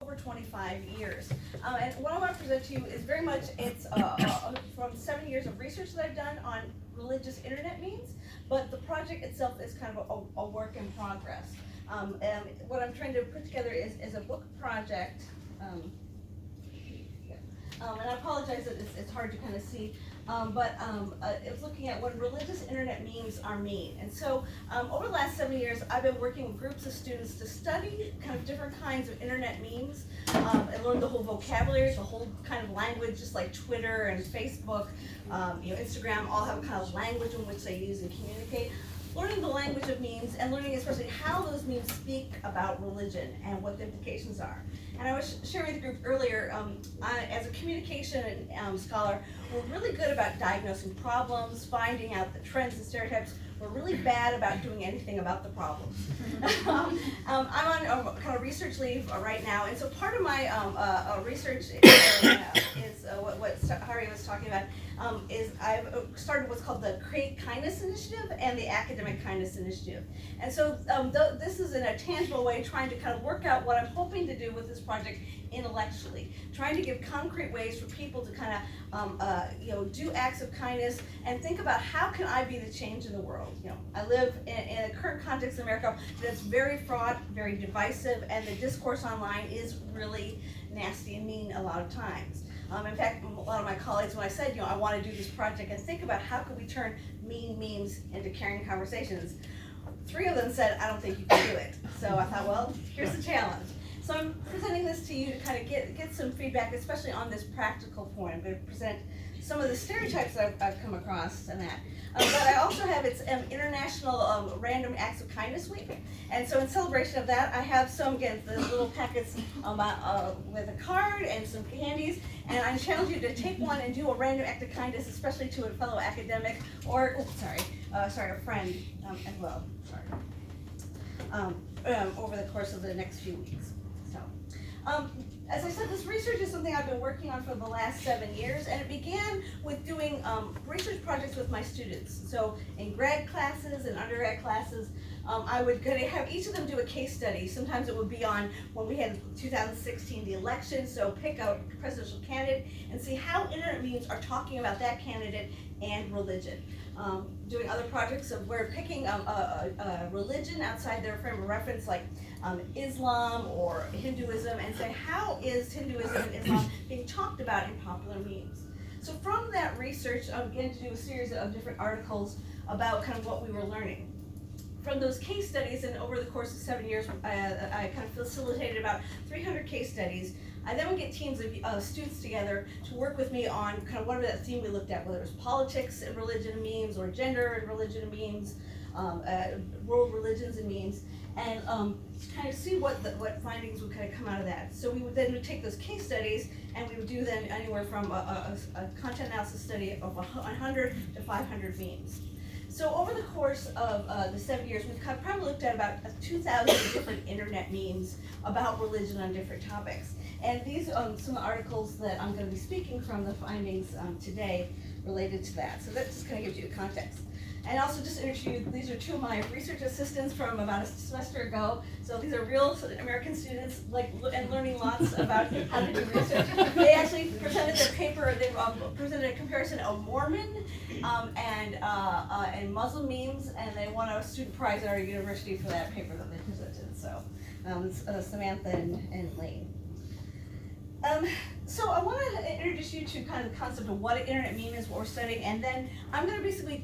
over 25 years. And what I want to present to you is very much, it's from 7 years of research that I've done on religious internet memes, but the project itself is kind of a work in progress. And what I'm trying to put together is a book project. And I apologize that it's hard to kind of see, but it was looking at what religious internet memes are mean. And so over the last 7 years, I've been working with groups of students to study kind of different kinds of internet memes and learn the whole vocabulary, the whole kind of language, just like Twitter and Facebook, Instagram, all have a kind of language in which they use and communicate. Learning the language of memes and learning especially how those memes speak about religion and what the implications are. And I was sharing with the group earlier, as a communication scholar, we're really good about diagnosing problems, finding out the trends and stereotypes. We're really bad about doing anything about the problems. I'm on kind of research leave right now, and so part of my research is what Hari was talking about, is I've started what's called the Create Kindness Initiative and the Academic Kindness Initiative. And so this is in a tangible way trying to kind of work out what I'm hoping to do with this project intellectually, trying to give concrete ways for people to kind of do acts of kindness and think about how can I be the change in the world. I live in a current context in America that's very fraught, very divisive, and the discourse online is really nasty and mean a lot of times. In fact, a lot of my colleagues, when I said, I want to do this project and think about how could we turn mean memes into caring conversations, 3 of them said, I don't think you can do it. So I thought, well, here's the challenge. So I'm presenting this to you to kind of get some feedback, especially on this practical point. I'm going to present some of the stereotypes that I've come across and that. But I also have its International Random Acts of Kindness Week. And so in celebration of that, I have some, again, the little packets with a card and some candies. And I challenge you to take one and do a random act of kindness, especially to a fellow academic or, a friend as well. Over the course of the next few weeks. As I said, this research is something I've been working on for the last 7 years, and it began with doing research projects with my students. So in grad classes and undergrad classes, I would have each of them do a case study. Sometimes it would be on when we had 2016 the election, so pick a presidential candidate and see how internet memes are talking about that candidate and religion. Doing other projects of where picking a religion outside their frame of reference, like Islam or Hinduism, and say how is Hinduism and Islam being talked about in popular memes. So from that research, I began to do a series of different articles about kind of what we were learning. From those case studies, and over the course of 7 years, I kind of facilitated about 300 case studies. I then would get teams of students together to work with me on kind of whatever that theme we looked at, whether it was politics and religion and memes, or gender and religion and memes, world religions and memes, and kind of see what findings would kind of come out of that. So we would then take those case studies, and we would do then anywhere from a content analysis study of 100 to 500 memes. So over the course of the 7 years, we've probably looked at about 2,000 different internet memes about religion on different topics. And these are some articles that I'm going to be speaking from, the findings today related to that. So that just kind of gives you the context. And also just to introduce you, these are 2 of my research assistants from about a semester ago. So these are real American students, and learning lots about how to do research. They actually presented their paper. They presented a comparison of Mormon and Muslim memes, and they won a student prize at our university for that paper that they presented. So Samantha and Lane. So I want to introduce you to kind of the concept of what an internet meme is, what we're studying, and then I'm going to basically